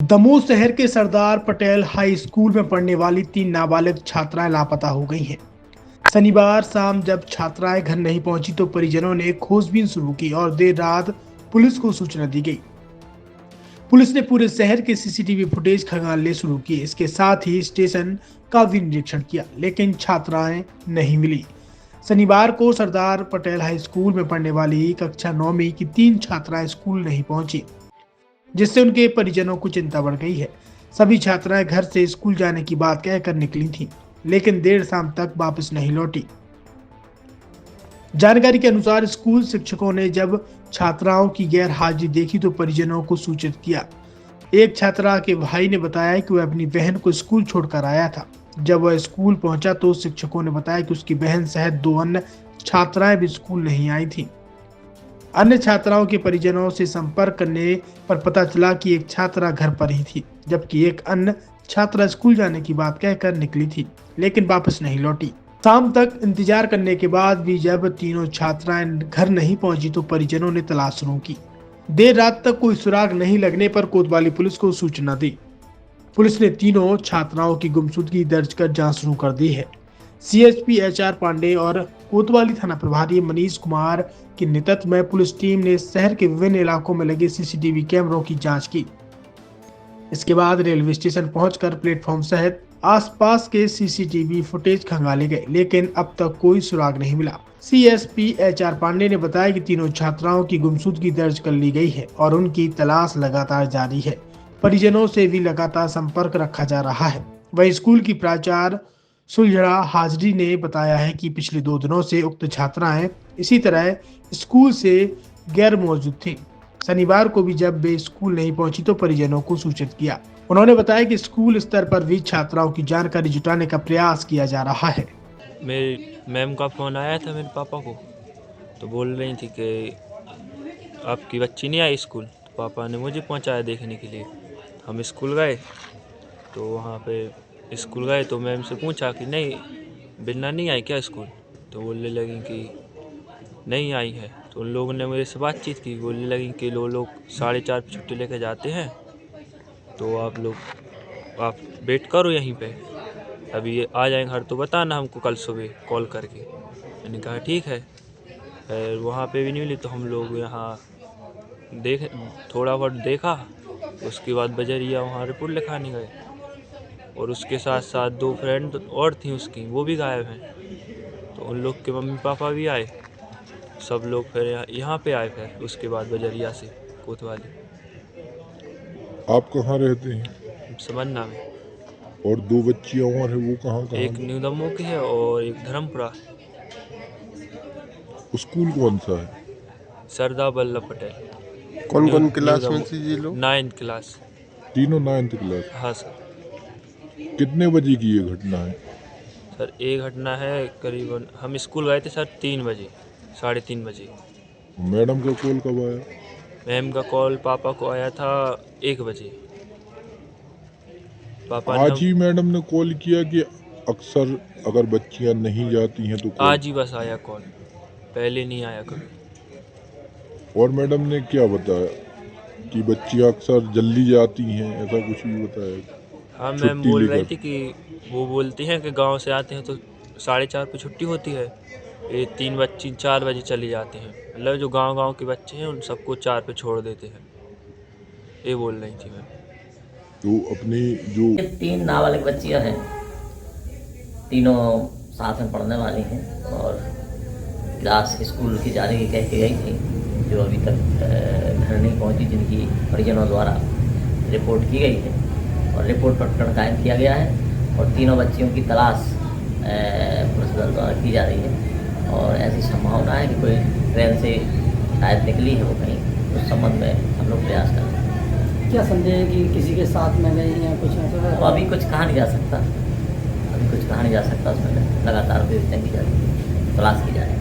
दमोह शहर के Sardar Patel high school में पढ़ने वाली 3 नाबालिग छात्राएं लापता हो गई हैं। शनिवार शाम जब छात्राएं घर नहीं पहुंची तो परिजनों ने खोजबीन शुरू की और देर रात पुलिस को सूचना दी गई। पुलिस ने पूरे शहर के सीसीटीवी फुटेज खंगालने शुरू किए। इसके साथ ही स्टेशन का भी निरीक्षण किया, लेकिन छात्राएं नहीं मिली। शनिवार को सरदार पटेल हाई स्कूल में पढ़ने वाली कक्षा 9वीं की 3 छात्राएं स्कूल नहीं पहुंची, जिससे उनके परिजनों को चिंता बढ़ गई है। सभी छात्राएं घर से स्कूल जाने की बात कहकर निकली थीं, लेकिन देर शाम तक वापस नहीं लौटी। जानकारी के अनुसार स्कूल शिक्षकों ने जब छात्राओं की गैर हाजिरी देखी तो परिजनों को सूचित किया। एक छात्रा के भाई ने बताया कि वह अपनी बहन को स्कूल छोड़कर आया था। जब वह स्कूल पहुंचा तो शिक्षकों ने बताया कि उसकी बहन सहित 2 अन्य छात्राएं भी स्कूल नहीं आई थीं। अन्य छात्राओं के परिजनों से संपर्क करने पर पता चला कि एक छात्रा घर पर ही थी, जबकि एक अन्य छात्रा स्कूल जाने की बात कहकर निकली थी, लेकिन वापस नहीं लौटी। शाम तक इंतजार करने के बाद भी जब तीनों छात्राएं घर नहीं पहुंची तो परिजनों ने तलाश शुरू की। देर रात तक कोई सुराग नहीं लगने पर कोतवाली पुलिस को सूचना दी। पुलिस ने तीनों छात्राओं की गुमशुदगी दर्ज कर जांच शुरू कर दी है। सीएसपी HR पांडे और कोतवाली थाना प्रभारी मनीष कुमार के नेतृत्व में पुलिस टीम ने शहर के विभिन्न इलाकों में लगे सीसीटीवी कैमरों की जांच की। इसके बाद रेलवे स्टेशन पहुंचकर प्लेटफॉर्म सहित आसपास के सीसीटीवी फुटेज खंगाले गए, लेकिन अब तक कोई सुराग नहीं मिला। सीएसपी HR पांडे ने बताया कि तीनों छात्राओं की गुमशुदगी दर्ज कर ली गई है और उनकी तलाश लगातार जारी है। परिजनों से भी लगातार संपर्क रखा जा रहा है। वहीं स्कूल की प्राचार्य सुलझड़ा हाजरी ने बताया है कि पिछले 2 दिनों से उक्त छात्राएं इसी तरह स्कूल से गैर मौजूद थी। शनिवार को भी जब वे स्कूल नहीं पहुंची तो परिजनों को सूचित किया। उन्होंने बताया कि स्कूल स्तर पर भी छात्राओं की जानकारी जुटाने का प्रयास किया जा रहा है। मेरी मैम का फ़ोन आया था मेरे पापा को, तो बोल रही थी कि आपकी बच्ची नहीं आई स्कूल। तो पापा ने मुझे पहुंचाया देखने के लिए। हम स्कूल गए तो वहाँ पे स्कूल गए तो मैम से पूछा कि नहीं बिन्ना नहीं आई क्या स्कूल। तो बोलने लगी कि नहीं आई है। तो उन लोगों ने मेरे से बातचीत की, बोलने लगी कि लोग 4:30 पे छुट्टी लेकर जाते हैं, तो आप वेट करो यहीं पे, अभी ये आ जाएंगे घर तो बताना हमको कल सुबह कॉल करके। मैंने कहा ठीक है। फिर वहाँ पे भी नहीं मिली तो हम लोग यहाँ थोड़ा बहुत देखा, उसके बाद बजरिया वहाँ रिपोर्ट लिखाने गए और उसके साथ साथ 2 फ्रेंड और थी उसकी, वो भी गायब हैं। तो उन लोग के मम्मी पापा भी आए, सब लोग फिर यहाँ पे आए। फिर उसके बाद बजरिया से कोतवाली। आप कहाँ रहते हैं? समन्ना में। और 2 बच्चियाँ और हैं, वो कहाँ एक न्यू दमोह की है और एक धर्मपुरा। स्कूल कौन सा है? सरदार वल्लभ पटेल। कौन कौन क्लास में थी ये लोग? 9th class. तीनों 9th क्लास। हाँ सर। कितने बजे की ये घटना है? सर ये घटना है करीबन, हम स्कूल गए थे सर 3 बजे, 3:30 बजे। मैडम का कॉल कब आया? मैम का कॉल पापा को आया था 1 बजे। पापा आज ही मैडम ने कॉल किया कि अक्सर अगर बच्चियां नहीं जाती हैं तो आज ही बस आया कॉल, पहले नहीं आया कभी। और मैडम ने क्या बताया कि बच्चियां अक्सर जल्दी जाती हैं, ऐसा कुछ भी बताया? हाँ मैम बोल रही थी कि वो बोलती हैं कि गांव से आते हैं तो 4:30 पे छुट्टी होती है, ये 3 बच्ची 4 बजे चली जाती हैं, मतलब जो गांव के बच्चे हैं उन सबको 4 पे छोड़ देते हैं, ये बोल रही थी मैम। तो अपनी जो 3 नाबालिग बच्चियां हैं, तीनों साथ में पढ़ने वाली हैं और क्लास स्कूल की जाने की कह के गई थी, जो अभी तक घर नहीं पहुंची, जिनकी परिजनों द्वारा रिपोर्ट की गई है और रिपोर्ट पर प्रकरण कायम किया गया है और तीनों बच्चियों की तलाश पुलिस दल द्वारा की जा रही है और ऐसी संभावना है कि कोई ट्रेन से शायद निकली है वो कहीं, उस संबंध में हम लोग प्रयास कर रहे हैं। क्या संदेह है कि किसी के साथ में गई या कुछ ऐसा? तो अभी कुछ कहा नहीं जा सकता, उसमें लगातार विवेचना की जा रही है, तलाश की जा रही है।